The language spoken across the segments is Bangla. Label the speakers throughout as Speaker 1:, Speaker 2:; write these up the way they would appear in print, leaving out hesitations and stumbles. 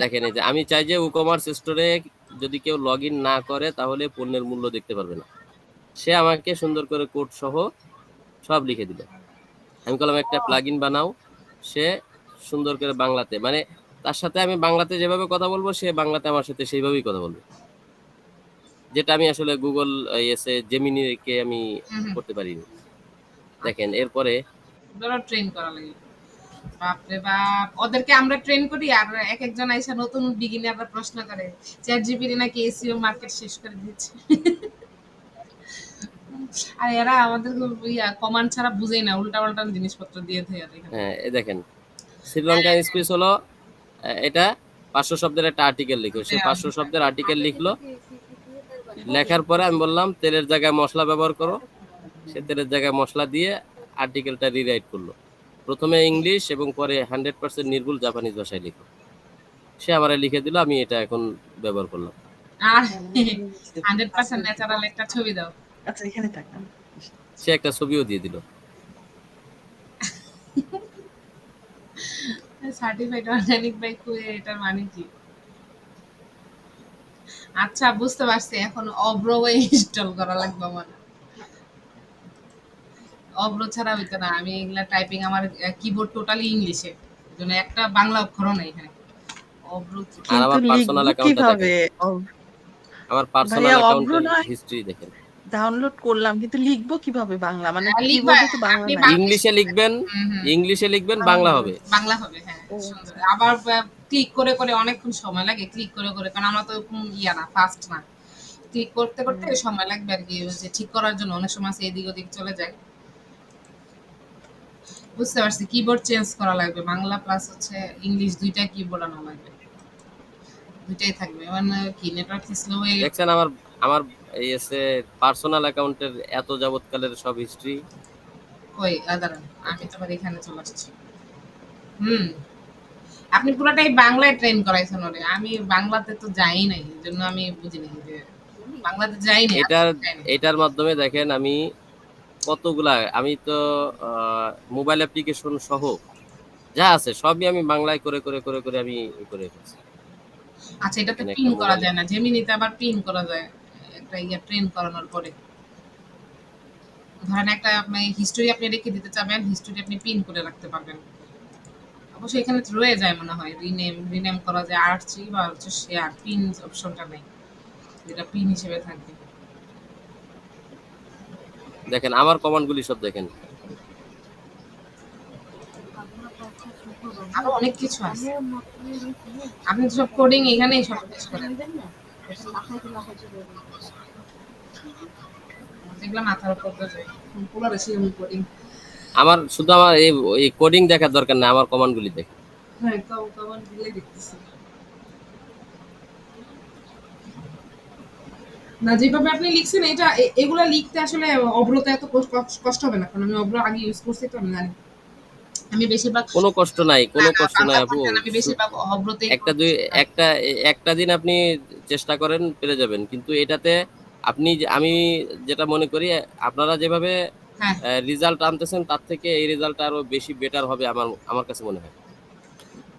Speaker 1: দেখেন এই যে আমি চাই যে ই-কমার্স স্টোরে যদি কেউ লগ ইন না করে তাহলে পণ্যের মূল্য দেখতে পারবে না। সে আমাকে সুন্দর করে কোড সহ সব লিখে দিল। আমি বললাম একটা প্লাগইন বানাও, সে সুন্দর করে বাংলাতে, মানে তার সাথে আমি বাংলাতে যেভাবে কথা বলবো সে বাংলাতে আমার সাথে সেইভাবেই কথা বলবে, যেটা আমি আসলে গুগল এসে জেমিনিকে আমি করতে পারিনি। দেখেন এরপরে
Speaker 2: ট্রেন করা লাগে, বাপরে বাপ, ওদেরকে আমরা ট্রেন করি আর এক একজন আইসা নতুন বিগিনাররা প্রশ্ন করে চ্যাট জিপিটি নাকি এসইও মার্কেট শেষ করে দিচ্ছে। আর এরা আমাদের কমান্ড ছাড়া বুঝেই না, উল্টা পাল্টা জিনিসপত্র দিয়ে দেয়।
Speaker 1: হ্যাঁ এই দেখেন শ্রীলঙ্কান স্পেস হলো এটা 500 শব্দের একটা আর্টিকেল লিখো, সে 500 শব্দের আর্টিকেল লিখলো। লেখার পরে আমি বললাম তেলের জায়গায় মশলা ব্যবহার করো, সে তেলের জায়গায় মশলা দিয়ে আর্টিকেলটা রিরাইট করলো। প্রথমে ইংলিশ এবং পরে 100% নির্ভুল জাপানিজ ভাষায় লিখো। সে আমারে লিখে দিল, আমি এটা এখন ব্যবহার করলাম।
Speaker 2: আর 100% ন্যাচারাল একটা ছবি দাও।
Speaker 3: আচ্ছা এখানে তাকান।
Speaker 1: সে একটা ছবিও দিয়ে দিল।
Speaker 2: সার্টিফাইড অর্গানিক বাই কুয়ে, এটার মানে কি? আচ্ছা বুঝতে পারছি, এখন অব্র ইনস্টল করা লাগবে আমার। অব্র ছাড়া হইতো না, আমি এগুলা টাইপিং, আমার কিবোর্ড টোটালি ইংলিশে, জন্য একটা বাংলা অক্ষরও নাই এখানে। অব্র
Speaker 1: আর আমার
Speaker 3: কিন্তু
Speaker 1: পার্সোনাল
Speaker 3: লিখবো
Speaker 1: অ্যাকাউন্টটা
Speaker 3: কিভাবে?
Speaker 1: দেখেন, আমার
Speaker 3: ভাইয়া
Speaker 1: পার্সোনাল
Speaker 3: অব্র
Speaker 1: অ্যাকাউন্টের
Speaker 3: নয়,
Speaker 1: হিস্ট্রি দেখেন।
Speaker 3: ডাউনলোড করলাম কিন্তু লিখবো কিভাবে বাংলা? মানে
Speaker 2: লিখবা,
Speaker 3: কিবোর্ডে তো বাংলা
Speaker 2: আপনি
Speaker 3: নাই।
Speaker 1: ইংলিশে লিখবেন, ইংলিশে লিখবেন, বাংলা হবে।
Speaker 2: বাংলা হবে, হ্যাঁ সুন্দর। আবার ক্লিক করে করে অনেকক্ষণ সময় লাগে, ক্লিক করে করে, কারণ আমরা তো এরকম ইয়া না, ফাস্ট না, ক্লিক করতে করতে সময় লাগবে আর কি, যে ঠিক করার জন্য অনেক সময় আছে এদিক ওদিক চলে যায়। বুঝতে পারছি, কিবোর্ড চেঞ্জ করা লাগবে, বাংলা প্লাস হচ্ছে ইংলিশ দুইটা কিবোর্ড আনা লাগবে, দুইটাই থাকবে। মানে কি নেটওয়ার্ক স্লো হয়ে গেছে।
Speaker 1: দেখছেন আমার আমার এই এসে পার্সোনাল অ্যাকাউন্টের এত যাবৎকালের সব হিস্ট্রি।
Speaker 2: ওই দাঁড়ান, আমি তো আবার এখানে চলে আসছি। আপনি পুরোটাই বাংলায় ট্রেন করাইছেন ওরে, আমি বাংলাতে তো যাই নাই, এই জন্য আমি বুঝিনি যে বাংলাতে যাই নাই।
Speaker 1: এটার মাধ্যমে দেখেন আমি কতগুলা, আমি তো মোবাইল অ্যাপ্লিকেশন সহ যা আছে সবই আমি বাংলায় করে করে করে করে আমি করে ফেলছি।
Speaker 2: আচ্ছা এটাতে পিন করা যায় না? জেমিনিতে আবার পিন করা যায়, একটা ইয়া ট্রেন করানোর পরে। ধরেন একটা আপনি হিস্টোরি আপনি রেখে দিতে চাবেন, হিস্টোরি আপনি পিন করে রাখতে পারবেন। অবশ্যই এখানে রয়ে যায় মনে হয়, রিনেম করা যায়, আর্চি বা হচ্ছে শেয়ার, পিন অপশনটা নেই, যেটা পিন হিসেবে থাকবে।
Speaker 1: দেখেন আমার কমান্ডগুলি সব দেখেন,
Speaker 2: আরো অনেক কিছু আছে, আপনি সব কোডিং এখানেই সব শেষ করেন, যেগুলো মাথার উপর দিয়ে যায় পুরো বেশি কোডিং।
Speaker 1: আমার শুধু আমার এই কোডিং দেখার দরকার না, আমার কমান্ডগুলি দেখেন।
Speaker 2: হ্যাঁ কমান্ড দিলে দেখতেছি না, যেভাবে আপনি লিখছেন এটা, এগুলা লিখতে আসলে অব্রতে এত কষ্ট হবে না, কারণ আমি অব্র আগে ইউজ করছি তো আমি জানি। আমি বেশিরভাগ
Speaker 1: কোনো কষ্ট নাই, কোনো কষ্ট নাই আপু।
Speaker 2: আমি বেশিরভাগ অব্রতে
Speaker 1: একটা দিন আপনি চেষ্টা করেন পেরে যাবেন, কিন্তু এটাতে আপনি আমি যেটা মনে করি আপনারা যেভাবে রেজাল্ট আনতেছেন তার থেকে এই রেজাল্টটা আরো বেশি বেটার হবে আমার কাছে মনে হয়।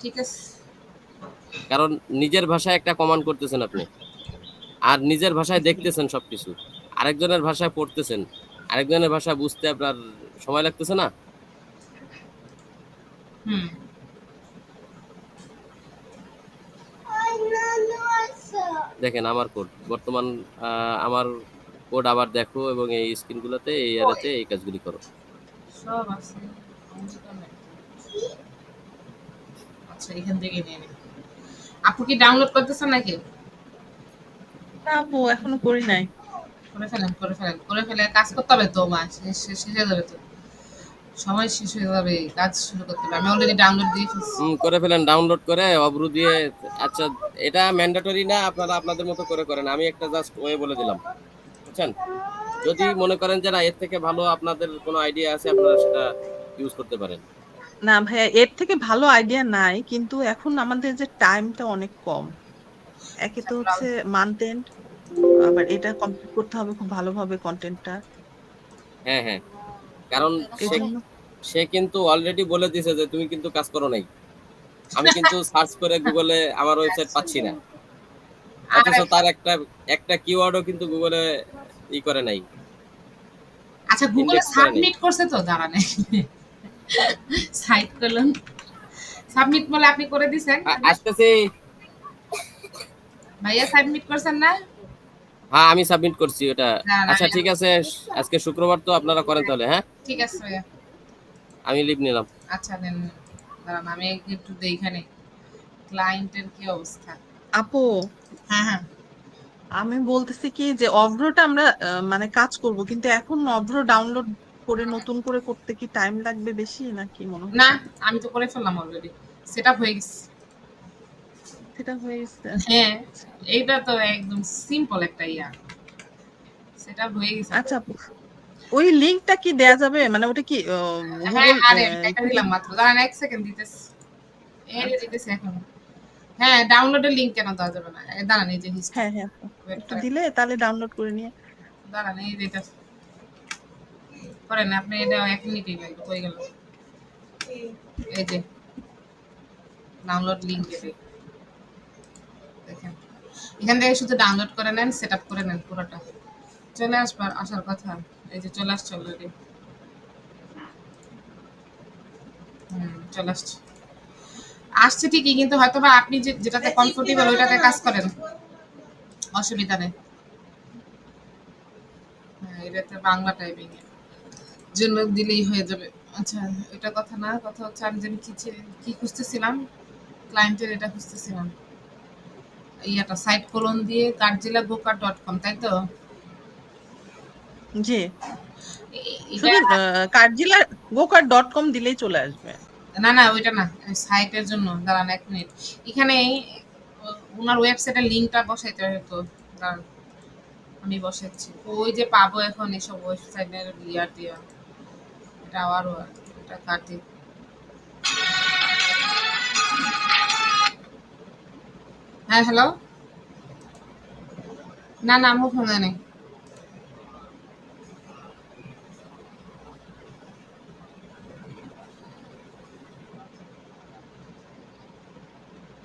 Speaker 2: ঠিক আছে,
Speaker 1: কারণ নিজের ভাষায় একটা কমান্ড করতেছেন আপনি, আর নিজের ভাষায় দেখতেছেন সবকিছু, আরেকজনের ভাষায় পড়তেছেন, আরেকজনের ভাষা বুঝতে আপনার সময় লাগতেছে না। দেখেন আমার কোড বর্তমান, আমার কোড আবার দেখো এবং এই স্ক্রিনগুলোতে এই এরিয়াতে এই কাজগুলি করো।
Speaker 2: সব আছে। আচ্ছা এখান থেকে নিয়ে নিন। আপু কি ডাউনলোড করতেছেন নাকি?
Speaker 3: না আপু এখনো করি নাই।
Speaker 2: করে ফেলে কাজ করতে হবে তো, মা শেষ হয়ে যাবে তো, সময় শেষ হয়ে যাবে, কাজ শুরু করতে হবে। আমি অলরেডি ডাউনলোড দিয়ে ফেলছি।
Speaker 1: করে ফেলেন, ডাউনলোড করে অব্রু দিয়ে। আচ্ছা এটা ম্যান্ডেটরি না, আপনারা আপনাদের মতো করে করেন, আমি একটা জাস্ট ওয়ে বলে দিলাম, বুঝছেন? যদি মনে করেন যে না এর থেকে ভালো আপনাদের কোনো আইডিয়া আছে আপনারা সেটা ইউজ করতে পারেন।
Speaker 3: না ভাইয়া এর থেকে ভালো আইডিয়া নাই, কিন্তু এখন আমাদের যে টাইমটা অনেক কম, একে তো হচ্ছে মান্থ এন্ড, আবার এটা কমপ্লিট করতে হবে খুব ভালোভাবে কন্টেন্টটা।
Speaker 1: হ্যাঁ হ্যাঁ, কারণ সে কিন্তু অলরেডি বলে দিয়েছে যে তুমি কিন্তু কাজ করো নাই। আমি কিন্তু সার্চ করে গুগলে আমার ওয়েবসাইট পাচ্ছি না,
Speaker 2: আর
Speaker 1: অথচ তার একটা একটা কিওয়ার্ডও কিন্তু গুগলে ই করে নাই,
Speaker 2: আচ্ছা গুগলে
Speaker 1: ইন্ডেক্স করে নাই।
Speaker 2: সাবমিট করছে তো দাঁড়ানে সাইট করলেন সাবমিট বলে আপনি করে দিছেন
Speaker 1: আসতেছি।
Speaker 2: ভাইয়া সাবমিট করছেন না
Speaker 1: হ্যাঁ আমি সাবমিট করছি ওটা।
Speaker 2: দাঁড়ান
Speaker 1: আচ্ছা
Speaker 2: আমি
Speaker 1: ঠিক আছে, আজকে শুক্রবার তো আপনারা করেন তাহলে। হ্যাঁ
Speaker 2: ঠিক আছে ভাইয়া
Speaker 1: আমি লিভ নিলাম।
Speaker 2: আচ্ছা দেন দাঁড়ান আমি একটু এইখানে ক্লায়েন্টের কি অবস্থা
Speaker 3: আপু,
Speaker 2: হ্যাঁ হ্যাঁ
Speaker 3: আমি বলতেছি কি যে অভ্রটা আমরা মানে কাজ করব, কিন্তু এখন অভ্র ডাউনলোড করে নতুন করে করতে কি টাইম লাগবে বেশি নাকি মনে
Speaker 2: না
Speaker 3: হচ্ছে?
Speaker 2: আমি তো করে ফেললাম অলরেডি সেটআপ হয়ে গেছে
Speaker 3: সেটা হয়ে গেছে।
Speaker 2: হ্যাঁ
Speaker 3: আচ্ছা
Speaker 2: এইটা তো একদম সিম্পল একটা সেটআপ হয়ে গেছে
Speaker 3: আচ্ছা আপু, ওই লিংকটা কি দেয়া যাবে? মানে ওটা কি
Speaker 2: হ্যাঁ
Speaker 3: গুগল
Speaker 2: আরে একটা দিলাম মাত্র দাঁড়ান এক সেকেন্ড দিতেছি এই যে
Speaker 3: আচ্ছা
Speaker 2: দিতেছি এখন হ্যাঁ ডাউনলোডের লিংক কেন দেওয়া যাবে না দাঁড়ান এই যে হিস্ট্রি
Speaker 3: হ্যাঁ হ্যাঁ আপু,
Speaker 2: ওয়েট
Speaker 3: একটু
Speaker 2: করেন
Speaker 3: দিলে তাহলে ডাউনলোড করে নিয়ে।
Speaker 2: দাঁড়ান এই যে এটা করেন আপনি এটা 1 মিনিটই লাগবে হয়ে গেল এই যে ডাউনলোড লিংক
Speaker 3: আচ্ছা
Speaker 2: এটাই দেখেন এখান থেকে শুধু ডাউনলোড করে নেন সেটআপ করে নেন পুরোটা চলে আসবার আসার কথা এই যে চলে আসছে অলরেডি চলে আসছে আসছে ঠিকই কিন্তু হয়তো বা আপনি যেটাতে কমফোর্টেবল ওইটাতে কাজ করেন অসুবিধা নেই হ্যাঁ এটাতে বাংলা টাইপিং এর জন্য দিলেই হয়ে যাবে আচ্ছা এটা কথা না কথা হচ্ছে আমি যেন কি খুঁজতেছিলাম ক্লায়েন্টের এটা খুঁজতেছিলাম ইয়াটা সাইট কোলন দিয়ে কার্জিলা.গো.কার.কম তাই তো
Speaker 3: জি,
Speaker 2: এটা
Speaker 3: শুধু কার্জিলা গোকার.কম দিলেই চলে আসবে।
Speaker 2: না না ওইটা না সাইটের জন্য দাঁড়ান 1 মিনিট এখানে ওনার ওয়েবসাইটের লিঙ্কটা বসাইতে হতো দাঁড়ান আমি বসাচ্ছি ওই যে পাবো এখন এসব ওয়েবসাইটের ইয়ার দিয়া এটা আবারও এটা কাটি হ্যাঁ হ্যালো না না আমার ফোনে নেই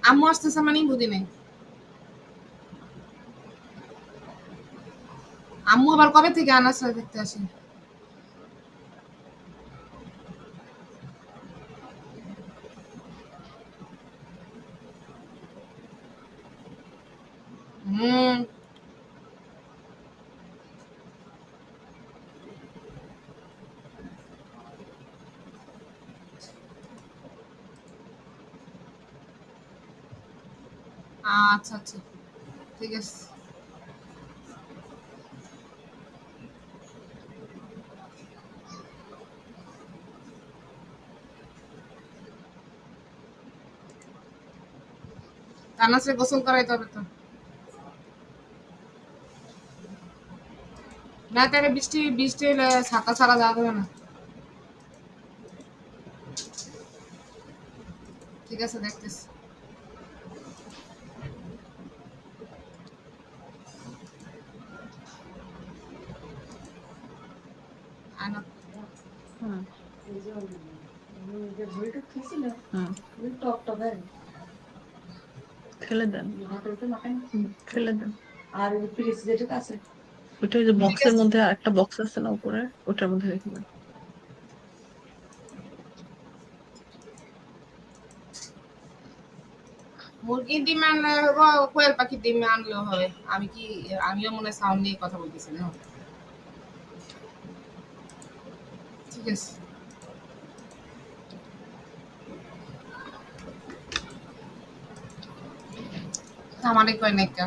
Speaker 2: আম্মু আসতেছে মানেই বুঝি নেই আম্মু আবার কবে থেকে আনাস দেখতে আসে হুম আচ্ছা আচ্ছা ঠিক আছে আনাসে গোসল করাইতে হবে তো না তাহলে বৃষ্টি বৃষ্টি হলে ছাতা ছাড়া যাওয়া যাবে না ঠিক আছে দেখতেছি আনো
Speaker 3: হুম হুম ফেলে দেন, ফেলে দেন। ওইটা ওই যে
Speaker 2: ঠিক
Speaker 3: বক্সের
Speaker 2: আছে
Speaker 3: মধ্যে একটা বক্স আছে না উপরে, ওটার মধ্যে রেখে দেন।
Speaker 2: মুরগির ডিম আনলে কোয়েল পাখির ডিম আনলেও হবে আমিও মনে হয় সাউন্ড নিয়ে কথা বলতেছি না ঠিক আছে আমারে কয় নাইকা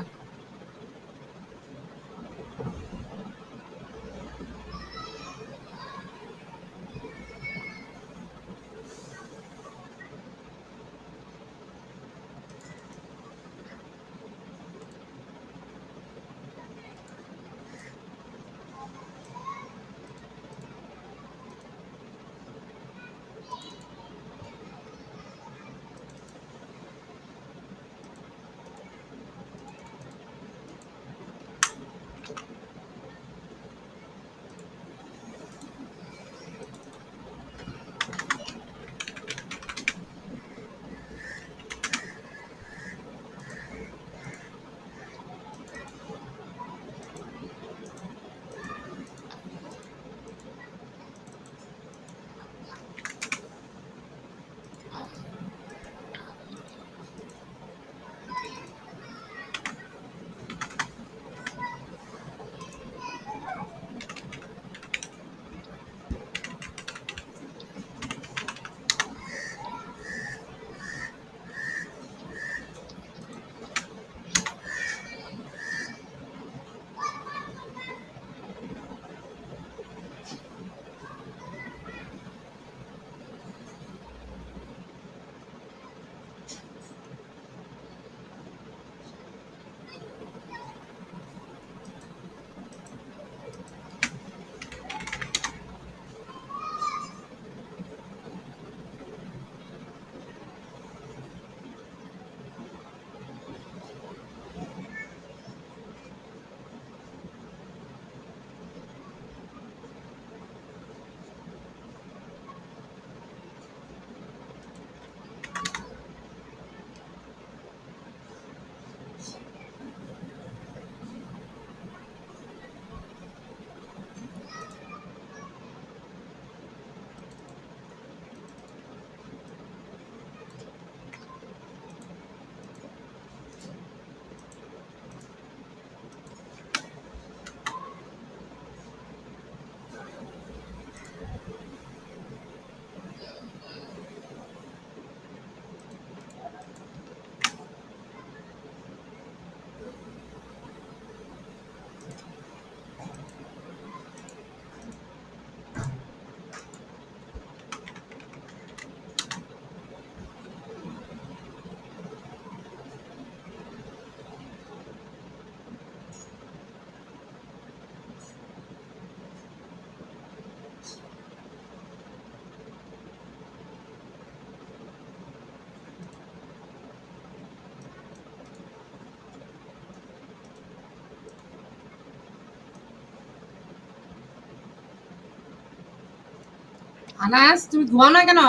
Speaker 2: আনাস তুমি ঘুমাও না কেন?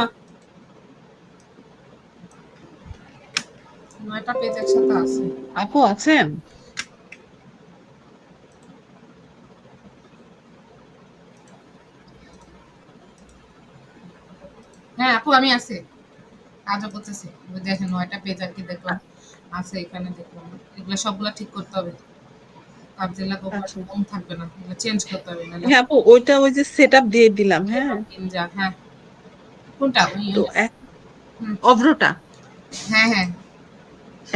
Speaker 2: 9টা পেজ একসাথে আছে।
Speaker 3: আপু আছেন?
Speaker 2: হ্যাঁ আপু আমি আছি, কাজও করতেছি। ওই দেখেন 9টা পেজ আর কি দেখলাম আছে এখানে, দেখলাম এগুলো সবগুলা ঠিক করতে হবে। তাবজিল্লা গোপাল
Speaker 3: আচ্ছা।
Speaker 2: কম থাকবে না, এগুলো চেঞ্জ করতে হবে নাহলে
Speaker 3: হ্যাঁ আপু, ওইটা ওই যে সেট আপ দিয়ে দিলাম। হ্যাঁ,
Speaker 2: যা। হ্যাঁ কোনটা ওই
Speaker 3: তো
Speaker 2: হুম,
Speaker 3: অভ্রটা।
Speaker 2: হ্যাঁ হ্যাঁ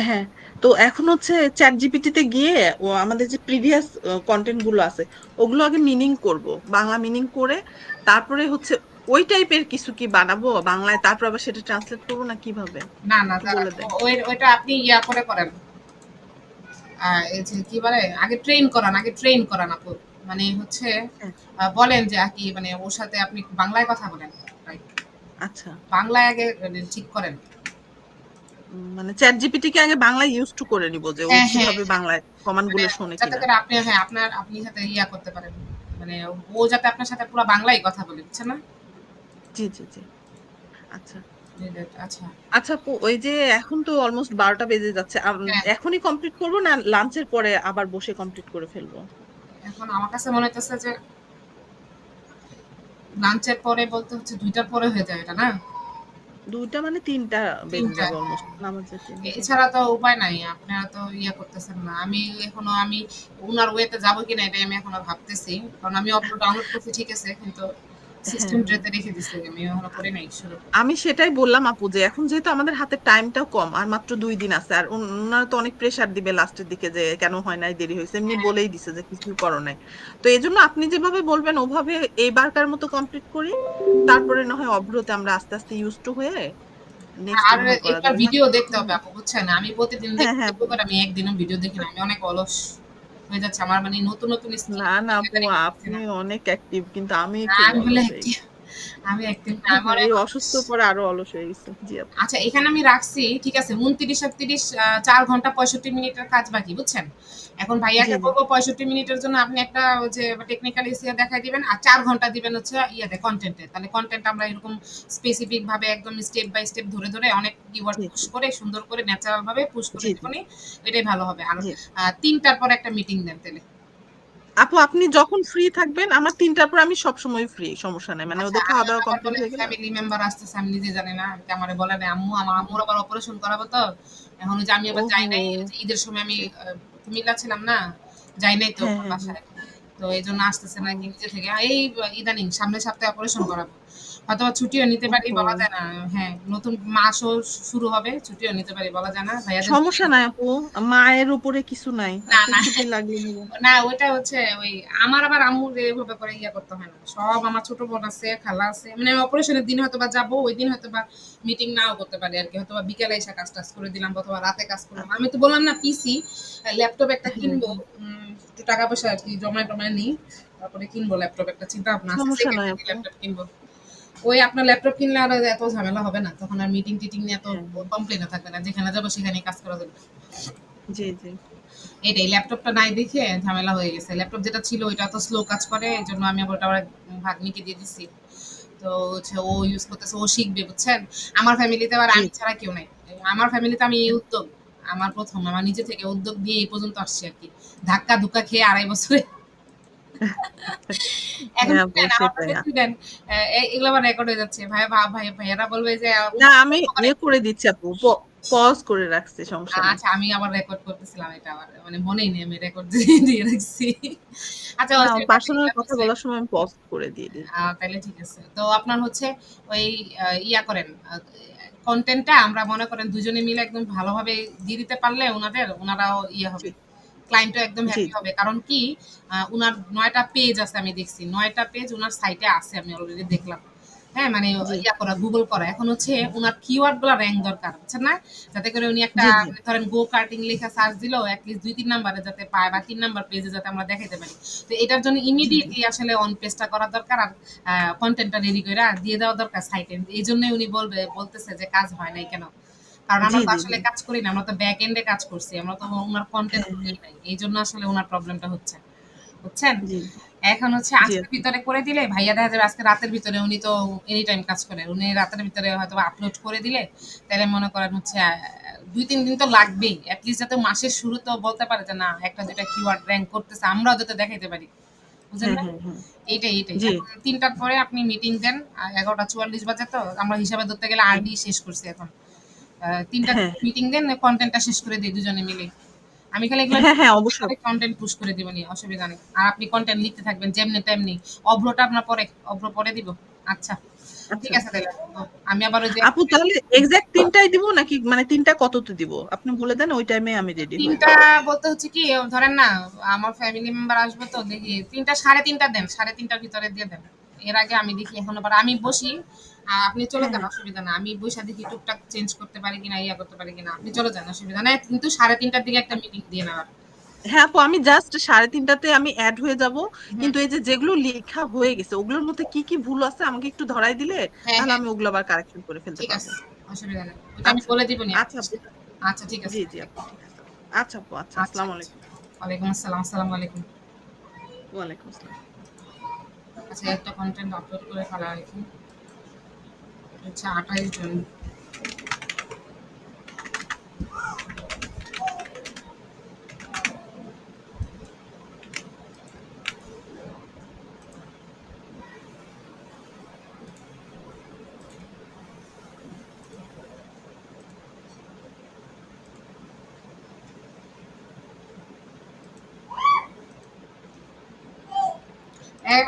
Speaker 3: হ্যাঁ, তো এখন হচ্ছে চ্যাট জিপিটিতে গিয়ে ও আমাদের যে প্রিভিয়াস কন্টেন্ট গুলো আছে ওগুলো আগে মিনিং করব, বাংলা মিনিং করে তারপরে হচ্ছে ওই টাইপের কিছু কি বানাবো বাংলায়, তারপর আবার সেটা ট্রান্সলেট করবো না কিভাবে,
Speaker 2: না না
Speaker 3: একটু
Speaker 2: দাঁড়ান,
Speaker 3: বলে দেন।
Speaker 2: ওইটা আপনি ইয়া করে করেন। এই যে কি বলে, আগে ট্রেন করান আপু। মানে হচ্ছে
Speaker 3: হ্যাঁ,
Speaker 2: বলেন যে আর কি, মানে ওর সাথে আপনি বাংলায় কথা বলেন, রাইট?
Speaker 3: আচ্ছা।
Speaker 2: বাংলায় আগে মানে ঠিক করেন।
Speaker 3: মানে চ্যাট জিপিটি কে আগে বাংলা ইউজ টু করে নিব যে ও
Speaker 2: হ্যাঁ হ্যাঁ
Speaker 3: কিভাবে বাংলায় কমান্ড
Speaker 2: মানে
Speaker 3: গুলো শোনে
Speaker 2: যাতে
Speaker 3: কিনা।
Speaker 2: করে আপনি, হ্যাঁ আপনি সাথে ইয়া করতে পারেন, মানে ও যাতে আপনার সাথে পুরো বাংলায় কথা বলে, বুঝছেন না?
Speaker 3: জি জি জি। আচ্ছা
Speaker 2: আচ্ছা
Speaker 3: আচ্ছা আপু, ওই যে এখন তো অলমোস্ট 12টা বেজে যাচ্ছে,
Speaker 2: হ্যাঁ,
Speaker 3: এখনই কমপ্লিট করবো না লাঞ্চের পরে আবার বসে কমপ্লিট করে ফেলবো?
Speaker 2: এখন আমার কাছে মনে হচ্ছে যে লাঞ্চের পরে বলতে হচ্ছে 2টার পরে হয়ে যায় এটা, না?
Speaker 3: 2টা মানে 3টা বেজে
Speaker 2: 3টা।
Speaker 3: যাবে অলমোস্ট নামাজের টাইম।
Speaker 2: এছাড়া তো উপায় নাই, আপনারা তো ইয়া করতেছেন না। আমি উনার ওয়েতে যাবো কিনা এটাই আমি এখনো ভাবতেছি, কারণ আমি অটো ডাউনলোড করছি ঠিক আছে, কিন্তু
Speaker 3: হ্যাঁ
Speaker 2: সিস্টেম
Speaker 3: হ্যাঁ,
Speaker 2: ট্রেতে রেখে দিছি, আমি এখনো করে নাই শুরু।
Speaker 3: আমি সেটাই বললাম আপু যে এখন যেহেতু আমাদের হাতে টাইমটাও কম আর মাত্র 2 দিন আছে, আর ওনারা তো অনেক প্রেসার দিবে লাস্টের দিকে যে কেন হয় নাই, দেরি হয়েছে, এমনি বলেই দিছে যে কিছুই করো নাই। তো এই জন্য আপনি যেভাবে বলবেন ওভাবে এইবারকার মতো কমপ্লিট করি, তারপরে না হয় অভ্রতে আমরা আস্তে আস্তে ইউজ টু হয়ে নেক্সট
Speaker 2: আর
Speaker 3: না হয় করা
Speaker 2: এটার
Speaker 3: যাবে না।
Speaker 2: ভিডিও দেখতে হবে আপু, বুঝছেন? আমি প্রতিদিন
Speaker 3: হ্যাঁ
Speaker 2: দেখতে
Speaker 3: হ্যাঁ
Speaker 2: দেখবো,
Speaker 3: আপু।
Speaker 2: আমি একদিনও ভিডিও দেখি না, আমি অনেক অলস হয়ে যাচ্ছে আমার, মানে নতুন নতুন স্কিল
Speaker 3: না না আপু,
Speaker 2: শিখতেছি
Speaker 3: আপনি
Speaker 2: না।
Speaker 3: অনেক অ্যাক্টিভ কিন্তু আমি খুব
Speaker 2: আমি বলে
Speaker 3: অলস হয়ে
Speaker 2: active,
Speaker 3: গেছি।
Speaker 2: আমি অ্যাক্টিভ না, আমি অনেক
Speaker 3: এই
Speaker 2: অলস।
Speaker 3: অসুস্থ পরে আরো অলস হয়ে গেছে। জি আপু।
Speaker 2: আচ্ছা এখানে আমি রাখছি ঠিক আছে, 29 আর 30, 4 ঘন্টা 65 মিনিটের কাজ বাকি, বুঝছেন? এখন
Speaker 3: জি
Speaker 2: ভাইয়াকে
Speaker 3: জি
Speaker 2: বলবো 65 মিনিটের জন্য আপনি একটা ওই যে টেকনিক্যাল ইসিয়া দেখাই দিবেন, আর 4 ঘন্টা দিবেন হচ্ছে ইয়াতে কন্টেন্টে। তাহলে কন্টেন্ট আমরা এরকম স্পেসিফিক ভাবে একদম স্টেপ বাই স্টেপ ধরে ধরে অনেক কিওয়ার্ড
Speaker 3: জি
Speaker 2: পুশ করে সুন্দর করে ন্যাচারাল ভাবে পুশ করে
Speaker 3: জি জি
Speaker 2: দিবনি, এটাই ভালো হবে। আর
Speaker 3: জি।
Speaker 2: 3টার পর একটা মিটিং দেন তাহলে।
Speaker 3: আপু আপনি যখন ফ্রি থাকবেন, আমার 3টার পর আমি সবসময় ফ্রি, সমস্যা নাই, মানে
Speaker 2: আচ্ছা
Speaker 3: ওদের খাওয়া
Speaker 2: আমার
Speaker 3: দাওয়া
Speaker 2: আবার
Speaker 3: কমপ্লিট
Speaker 2: বলে
Speaker 3: হয়ে গেলে।
Speaker 2: ফ্যামিলি মেম্বার আসতেছে, আমি নিজে জানি না, আমাকে আমারে বলে নাই আম্মু, আমার আম্মুর আবার অপারেশন করাবো তো। এখন ওই যে আমি আবার যাই
Speaker 3: ওহো।
Speaker 2: নাই, ওই যে ঈদের সময় আমি কুমিল্লা ছিলাম না, যাই নাই তো
Speaker 3: হ্যাঁ হ্যাঁ হ্যাঁ।
Speaker 2: বাসায়। তো এই জন্য আসতেছে না কি
Speaker 3: ও,
Speaker 2: নিজে থেকে, এই ইদানিং সামনের সপ্তাহে অপারেশন করাবো, হয়তো বা ছুটিও নিতে পারি,
Speaker 3: ওহো।
Speaker 2: বলা যায় না। হ্যাঁ নতুন মাসও শুরু হবে, ছুটিও নিতে পারি, বলা যায় না ভাইয়াদের
Speaker 3: সমস্যা নাই আপু, মায়ের উপরে কিছু নাই,
Speaker 2: না
Speaker 3: আপনি
Speaker 2: না
Speaker 3: ছুটি লাগলে নেবেন।
Speaker 2: না ওইটা হচ্ছে ওই আমার আবার আম্মুর এভাবে করে ইয়া করতে হয় না, সব আমার ছোট বোন আছে, খালা আছে, মানে আমি অপারেশনের দিন হয়তো বা যাবো, ওই দিন হয়তো বা মিটিং নাও করতে পারি আর কি, হয়তো বা বিকেলে এসে কাজ টাজ করে দিলাম অথবা রাতে কাজ করলাম। আমি তো বললাম না পিসি, ল্যাপটপ একটা
Speaker 3: হ্যাঁ
Speaker 2: কিনবো,
Speaker 3: হ্যাঁ,
Speaker 2: একটু টাকা পয়সা আর কি জমায় টমায় নিই, তারপরে কিনবো ল্যাপটপ, একটা চিন্তা ভাবনা আছে
Speaker 3: সমস্যা
Speaker 2: সেকেন্ড
Speaker 3: নাই
Speaker 2: হ্যান্ড
Speaker 3: আপু।
Speaker 2: ল্যাপটপ কিনবো। ওই আপনার ল্যাপটপ কিনলে আর এত ঝামেলা হবে না, তখন আর মিটিং টিটিং নিয়ে এত
Speaker 3: হ্যাঁ
Speaker 2: কমপ্লেনও থাকবে না, যেখানে যাবো সেখানে কাজ করা যাবে।
Speaker 3: জি জি।
Speaker 2: এটাই ল্যাপটপটা নাই দেখে ঝামেলা হয়ে গেছে, ল্যাপটপ যেটা ছিল ওইটা তো স্লো কাজ করে, এই জন্য আমি আবার ওটা আবার ভাগ্নিকে দিয়ে দিছি। তো হচ্ছে ও ইউজ করতেছে, ও শিখবে, বুঝছেন? আমার ফ্যামিলিতে আবার
Speaker 3: জি
Speaker 2: আমি ছাড়া কেউ নাই, আমার ফ্যামিলিতে আমি এই উদ্যোগ, আমার প্রথম, আমার নিজে থেকে উদ্যোগ দিয়ে এই পর্যন্ত আসছি আর কি, ধাক্কা ধুক্কা খেয়ে 2.5 বছরে। এখন
Speaker 3: হ্যাঁ আপু
Speaker 2: শুনেন আমার
Speaker 3: সেটাই।
Speaker 2: পাশে শুনেন, এগুলো আবার রেকর্ড হয়ে যাচ্ছে, ভাইয়ারা বলবে যে
Speaker 3: না আমি ইয়ে করে দিচ্ছি আপু, পজ করে রাখছি, সমস্যা নাই।
Speaker 2: আচ্ছা আমি আবার রেকর্ড করতেছিলাম, এটা আবার মানে মনেই নেই আমি রেকর্ড দিয়ে দিয়ে রাখছি। আচ্ছা
Speaker 3: না,
Speaker 2: ওই টপিক
Speaker 3: পার্সোনাল কথা
Speaker 2: বলছিলেন।
Speaker 3: বলার সময় আমি পজ করে দিয়ে দিই।
Speaker 2: তাইলে ঠিক আছে। তো আপনার হচ্ছে ওই ইয়া করেন, কনটেন্টটা আমরা মনে করেন দুজনে মিলে একদম ভালোভাবে দিয়ে দিতে পারলে উনারাও ইয়ে
Speaker 3: জি
Speaker 2: হবে। ক্লায়েন্টও একদম
Speaker 3: জি
Speaker 2: হ্যাপি
Speaker 3: জি
Speaker 2: হবে। কারণ কি উনার 9টা পেজ আছে আমি দেখছি। 9টা পেজ উনার সাইটে আছে, আমি অলরেডি দেখলাম। হ্যাঁ, মানে
Speaker 3: জি
Speaker 2: ইয়া করা গুগল করা। এখন হচ্ছে উনার কিওয়ার্ড গুলা র‍্যাংক দরকার। বুঝছেন না? যাতে করে উনি একটা
Speaker 3: জি জি
Speaker 2: ধরেন গো কার্টিং লেখা সার্চ দিলো এটলিস্ট ২-৩ নাম্বারে যাতে পায়, বা ৩ নাম্বার পেজে যাতে আমরা দেখাইতে পারি। তো এটার জন্য
Speaker 3: জি জি
Speaker 2: ইমিডিয়েটলি আসলে অন পেজটা করা দরকার, আর কনটেন্টটা রেডি কইরা দিয়ে দেওয়া দরকার সাইটে। এইজন্যই উনি বলতেছে যে কাজ হয় নাই কেন? কারণ
Speaker 3: জি
Speaker 2: আমরা তো
Speaker 3: জি জি।
Speaker 2: আসলে কাজ করি না। আমরা তো ব্যাক এন্ড এ কাজ করছি। আমরা তো উনার কনটেন্ট
Speaker 3: হ্যাঁ হ্যাঁ
Speaker 2: দেই নাই। এইজন্য আসলে উনার প্রবলেমটা হচ্ছে। বুঝছেন?
Speaker 3: জি
Speaker 2: এখন হচ্ছে
Speaker 3: জি
Speaker 2: আজকের ভিতরে করে দিলে ভাইয়া দেখা যাবে আজকে রাতের ভিতরে, উনি তো এনি টাইম কাজ করে, উনি রাতের ভিতরে হয়তো আপলোড করে দিলে তাহলে মনে করেন হচ্ছে 2-3 দিন তো লাগবেই, অ্যাটলিস্ট যাতে মাসের শুরু তো বলতে পারে যে না একটা দুইটা কিওয়ার্ড র্যাঙ্ক করতেছে, আমরাও যাতে দেখাইতে পারি, বুঝলেন
Speaker 3: হ্যাঁ
Speaker 2: না?
Speaker 3: হ্যাঁ হ্যাঁ
Speaker 2: এইটাই
Speaker 3: জি
Speaker 2: এখন 3টার পরে আপনি মিটিং দেন, 11:44 বাজে, তো আমরা হিসাবে ধরতে গেলে আর্লি শেষ করছি এখন। 3টার
Speaker 3: হ্যাঁ
Speaker 2: মিটিং দেন, কন্টেন্টটা শেষ করে দিই দুজনে মিলে। আমি খালি এগুলো
Speaker 3: হ্যাঁ হ্যাঁ অবশ্যই
Speaker 2: কন্টেন্ট পুশ করে দিব নি, অসুবিধা নেই। আর আপনি কন্টেন্ট লিখতে থাকবেন যেমনি তেমনি। অভ্রটা আপনার পরে, অভ্র পরে দিব। আচ্ছা, ঠিক
Speaker 3: আচ্ছা
Speaker 2: আছে তাহলে। তো আমি আবার ওই যে
Speaker 3: আপু তাহলে এক্সাক্ট 3টায় দিব নাকি মানে 3টা কততে দিব আপনি বলে দেন, ওই টাইমে আমি রেডি হয়ে
Speaker 2: 3টা
Speaker 3: যাবো।
Speaker 2: বলতে হচ্ছে কি, ধরেন না আমার ফ্যামিলি মেম্বার আসবে, তো দেখি 3টা 3:30 দেন, 3:30টার ভিতরে দিয়ে দেন। এর আগে আমি দেখি এখন আবার আমি বসি, আপনি চলে
Speaker 3: হ্যাঁ
Speaker 2: যান,
Speaker 3: হ্যাঁ
Speaker 2: অসুবিধা না। আমি বসে দেখি টুকটাক চেঞ্জ করতে পারি কিনা, ইয়া করতে পারি কিনা, আপনি চলে যান, অসুবিধা নাই। কিন্তু 3:30টার দিকে একটা মিটিং দিয়ে নেওয়ার।
Speaker 3: হ্যাঁ আপু আমি জাস্ট 3:30টাতে আমি অ্যাড হয়ে যাব,
Speaker 2: হুম,
Speaker 3: কিন্তু এই যে যেগুলো লেখা হয়ে গেছে ওগুলোর মধ্যে কি কি ভুল আছে আমাকে একটু ধরাই দিলে
Speaker 2: হ্যাঁ
Speaker 3: তাহলে
Speaker 2: হ্যাঁ,
Speaker 3: আমি ওগুলো আবার কারেকশন করে ফেলতে
Speaker 2: ঠিক
Speaker 3: পারবো।
Speaker 2: আছে, অসুবিধা নেই, ওটা আমি
Speaker 3: আচ্ছা
Speaker 2: বলে দিব নি
Speaker 3: আচ্ছা আপু
Speaker 2: আচ্ছা, ঠিক
Speaker 3: জি
Speaker 2: আছে।
Speaker 3: জি আপু ঠিক আছে। আচ্ছা আপু আচ্ছা
Speaker 2: আচ্ছা,
Speaker 3: আসসালামু
Speaker 2: আচ্ছা।
Speaker 3: আলাইকুম।
Speaker 2: ওয়ালাইকুম আসসালাম, আসসালামু আলাইকুম।
Speaker 3: ওয়ালাইকুম আসসালাম।
Speaker 2: আচ্ছা, একটা কন্টেন্ট আপলোড করে ফেলা হয়েছে, হচ্ছে 28 জন।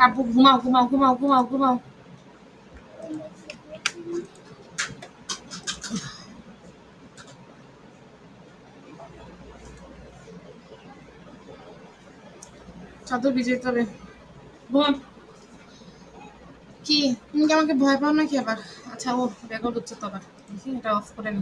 Speaker 2: আপু ঘুমাও ঘুমাও ঘুমাও ঘুমাও ঘুমাও। চাদর ভিজে যেতে হবে। ঘুমাও। কি তুমি কি আমাকে ভয় পাও নাকি আবার? আচ্ছা, ও রেকর্ড হচ্ছে তো আবার, দেখি এটা অফ করে নি।